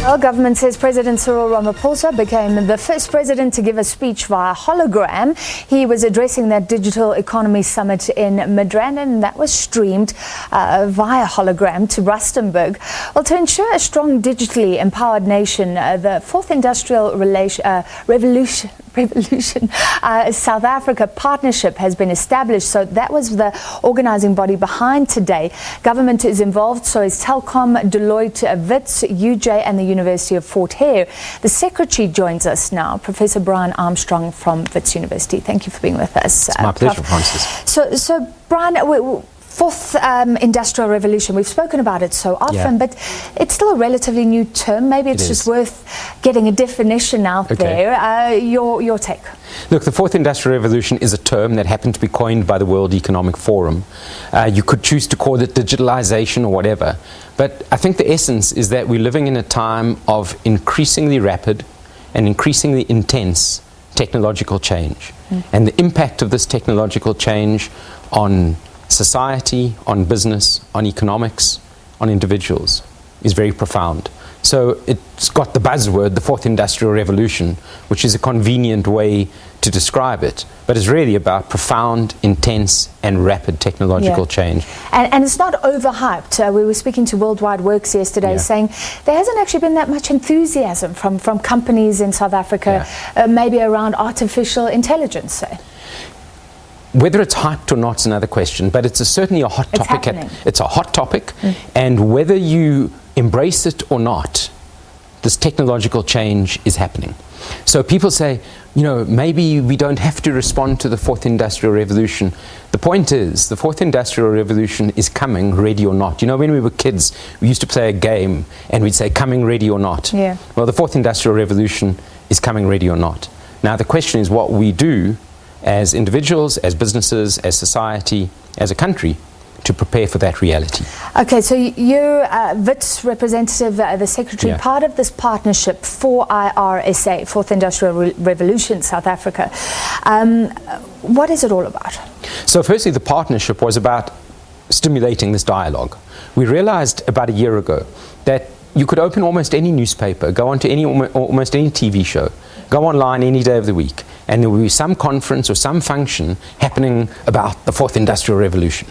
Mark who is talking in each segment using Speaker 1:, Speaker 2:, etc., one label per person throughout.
Speaker 1: Well, government says President Cyril Ramaphosa became the first president to give a speech via hologram. He was addressing that digital economy summit in Midrand, and that was streamed via hologram to Rustenburg. Well, to ensure a strong digitally empowered nation, the Fourth Industrial Revolution South Africa partnership has been established. So that was the organizing body behind today. Government is involved, so is Telkom, Deloitte, Wits, UJ and the University of Fort Hare. The secretary joins us now, Professor Brian Armstrong from Wits University. Thank you for being with us.
Speaker 2: It's my pleasure, Francis.
Speaker 1: So Brian, Fourth Industrial Revolution, we've spoken about it so often, but it's still a relatively new term. Maybe it's just worth getting a definition out there. Your take?
Speaker 2: Look, the Fourth Industrial Revolution is a term that happened to be coined by the World Economic Forum. You could choose to call it digitalization or whatever, but I think the essence is that we're living in a time of increasingly rapid and increasingly intense technological change. And the impact of this technological change on society, on business, on economics, on individuals is very profound. So it's got the buzzword, the Fourth Industrial Revolution, which is a convenient way to describe it, but it's really about profound, intense and rapid technological change.
Speaker 1: And it's not overhyped. We were speaking to Worldwide Works yesterday saying there hasn't actually been that much enthusiasm from companies in South Africa, maybe around artificial intelligence, say.
Speaker 2: Whether it's hyped or not is another question, but it's certainly a hot topic. It's a hot topic, and whether you embrace it or not, this technological change is happening. So people say, you know, maybe we don't have to respond to the Fourth Industrial Revolution. The point is, the Fourth Industrial Revolution is coming, ready or not. You know, when we were kids, we used to play a game and we'd say, coming, ready or not. Well, the Fourth Industrial Revolution is coming, ready or not. Now, the question is what we do as individuals, as businesses, as society, as a country, to prepare for that reality. Okay,
Speaker 1: so you're Wits representative, the secretary, part of this partnership for IRSA, Fourth Industrial Revolution, South Africa. What is it all about?
Speaker 2: So firstly, the partnership was about stimulating this dialogue. We realized about a year ago that you could open almost any newspaper, go onto almost any TV show, go online any day of the week, and there will be some conference or some function happening about the Fourth Industrial Revolution.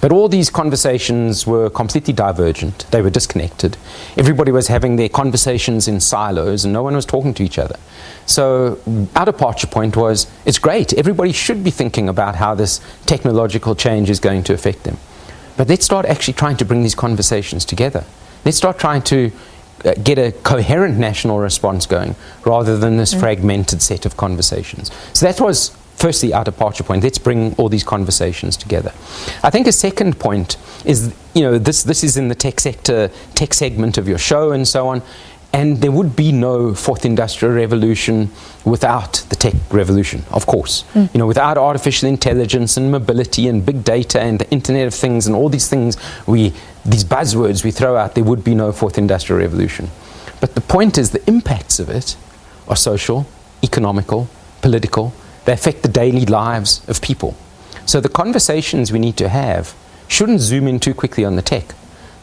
Speaker 2: But all these conversations were completely divergent. They were disconnected. Everybody was having their conversations in silos and no one was talking to each other. So our departure point was, it's great. Everybody should be thinking about how this technological change is going to affect them. But let's start actually trying to bring these conversations together. Let's start trying to get a coherent national response going rather than this fragmented set of conversations. So that was firstly our departure point. Let's bring all these conversations together. I think a second point is, you know, this is in the tech sector, tech segment of your show and so on, and there would be no Fourth Industrial Revolution without the tech revolution, of course. You know, without artificial intelligence and mobility and big data and the Internet of Things and all these things, these buzzwords we throw out, there would be no Fourth Industrial Revolution. But the point is the impacts of it are social, economical, political. They affect the daily lives of people. So the conversations we need to have shouldn't zoom in too quickly on the tech.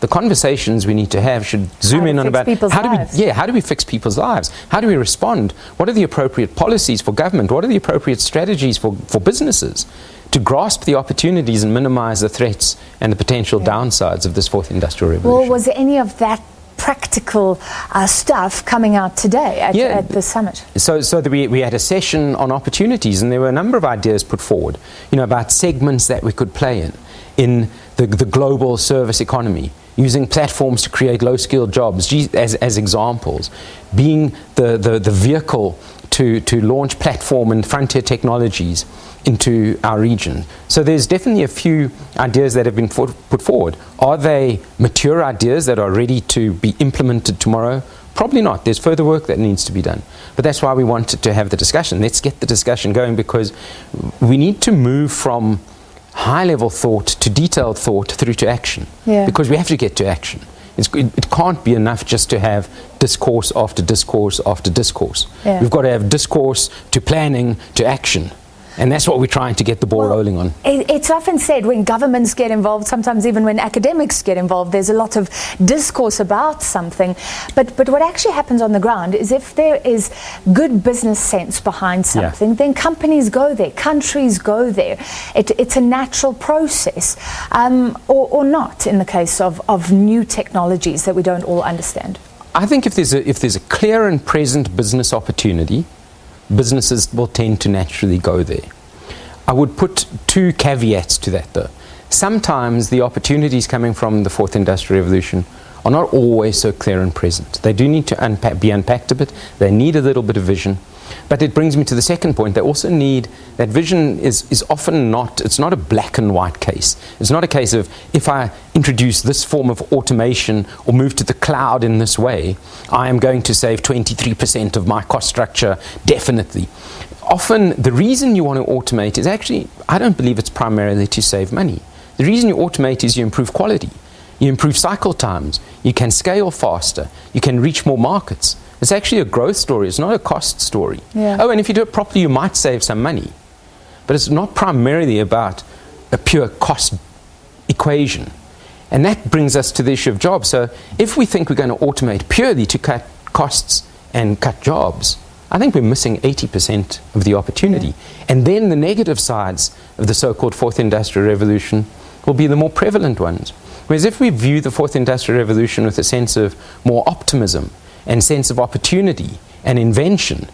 Speaker 2: The conversations we need to have should zoom in on about how do we fix people's lives? How do we respond? What are the appropriate policies for government? What are the appropriate strategies for businesses to grasp the opportunities and minimize the threats and the potential downsides of this Fourth Industrial Revolution?
Speaker 1: Well, was there any of that practical stuff coming out today at the summit?
Speaker 2: So we had a session on opportunities, and there were a number of ideas put forward, you know, about segments that we could play in the global service economy, using platforms to create low-skilled jobs as examples, being the vehicle to launch platform and frontier technologies into our region. So there's definitely a few ideas that have been put forward. Are they mature ideas that are ready to be implemented tomorrow? Probably not. There's further work that needs to be done. But that's why we wanted to have the discussion. Let's get the discussion going, because we need to move from high-level thought to detailed thought through to action, because we have to get to action. It can't be enough just to have discourse after discourse after discourse. We've got to have discourse to planning to action. And that's what we're trying to get the ball rolling on.
Speaker 1: It's often said when governments get involved, sometimes even when academics get involved, there's a lot of discourse about something. But what actually happens on the ground is if there is good business sense behind something, then companies go there, countries go there. It's a natural process, or not in the case of new technologies that we don't all understand.
Speaker 2: I think if there's a clear and present business opportunity, businesses will tend to naturally go there. I would put two caveats to that though. Sometimes the opportunities coming from the fourth industrial revolution are not always so clear and present. They do need to be unpacked a bit. They need a little bit of vision. But it brings me to the second point. They also need, that vision is often not, it's not a black and white case. It's not a case of, if I introduce this form of automation or move to the cloud in this way, I am going to save 23% of my cost structure, definitely. Often the reason you want to automate is actually, I don't believe it's primarily to save money. The reason you automate is you improve quality. You improve cycle times. You can scale faster. You can reach more markets. It's actually a growth story. It's not a cost story.
Speaker 1: Yeah.
Speaker 2: Oh, and if you do it properly, you might save some money. But it's not primarily about a pure cost equation. And that brings us to the issue of jobs. So if we think we're going to automate purely to cut costs and cut jobs, I think we're missing 80% of the opportunity. And then the negative sides of the so-called fourth industrial revolution will be the more prevalent ones. Whereas if we view the fourth industrial revolution with a sense of more optimism and sense of opportunity and invention,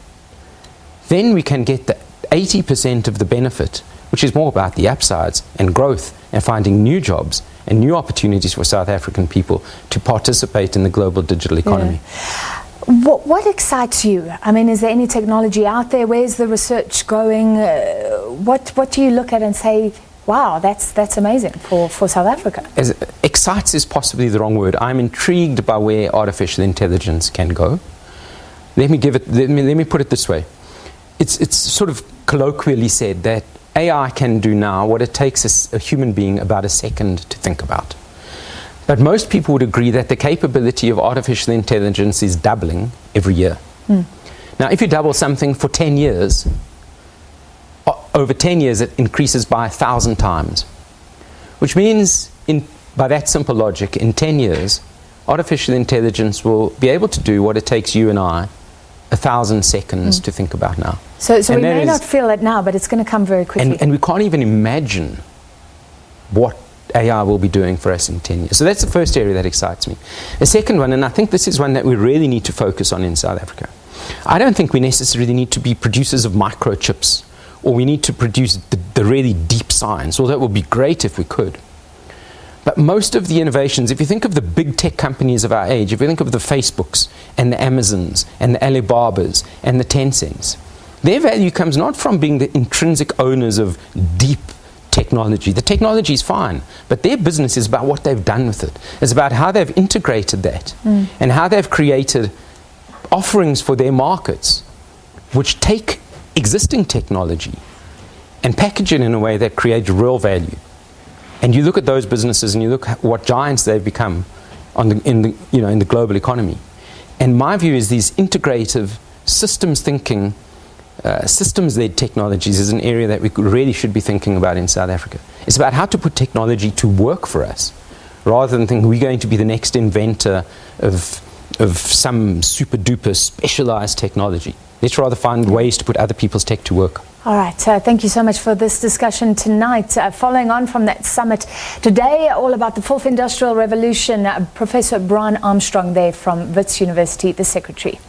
Speaker 2: then we can get the 80% of the benefit, which is more about the upsides and growth and finding new jobs and new opportunities for South African people to participate in the global digital economy.
Speaker 1: Yeah. What excites you? I mean, is there any technology out there? Where's the research going? What do you look at and say, wow, that's amazing for South Africa?
Speaker 2: Excites is possibly the wrong word. I'm intrigued by where artificial intelligence can go. Let me put it this way. It's sort of colloquially said that AI can do now what it takes a human being about a second to think about. But most people would agree that the capability of artificial intelligence is doubling every year. Now, if you double something for 10 years, over 10 years it increases by 1,000 times, which means, by that simple logic, in 10 years, artificial intelligence will be able to do what it takes you and I 1,000 seconds to think about now.
Speaker 1: So we may not feel it now, but it's going to come very quickly.
Speaker 2: And we can't even imagine what AI will be doing for us in 10 years. So that's the first area that excites me. The second one, and I think this is one that we really need to focus on in South Africa, I don't think we necessarily need to be producers of microchips, or we need to produce the really deep science, although that would be great if we could. But most of the innovations, if you think of the big tech companies of our age, if you think of the Facebooks and the Amazons and the Alibabas and the Tencents, their value comes not from being the intrinsic owners of deep technology. The technology is fine, but their business is about what they've done with it. It's about how they've integrated that and how they've created offerings for their markets which take existing technology and package it in a way that creates real value. And you look at those businesses and you look at what giants they've become in the global economy. And my view is these integrative systems thinking, systems-led technologies is an area that we really should be thinking about in South Africa. It's about how to put technology to work for us, rather than thinking we're going to be the next inventor of some super-duper specialized technology. Let's rather find ways to put other people's tech to work.
Speaker 1: All right, thank you so much for this discussion tonight. Following on from that summit today, all about the fourth industrial revolution, Professor Brian Armstrong there from Wits University, the Secretary.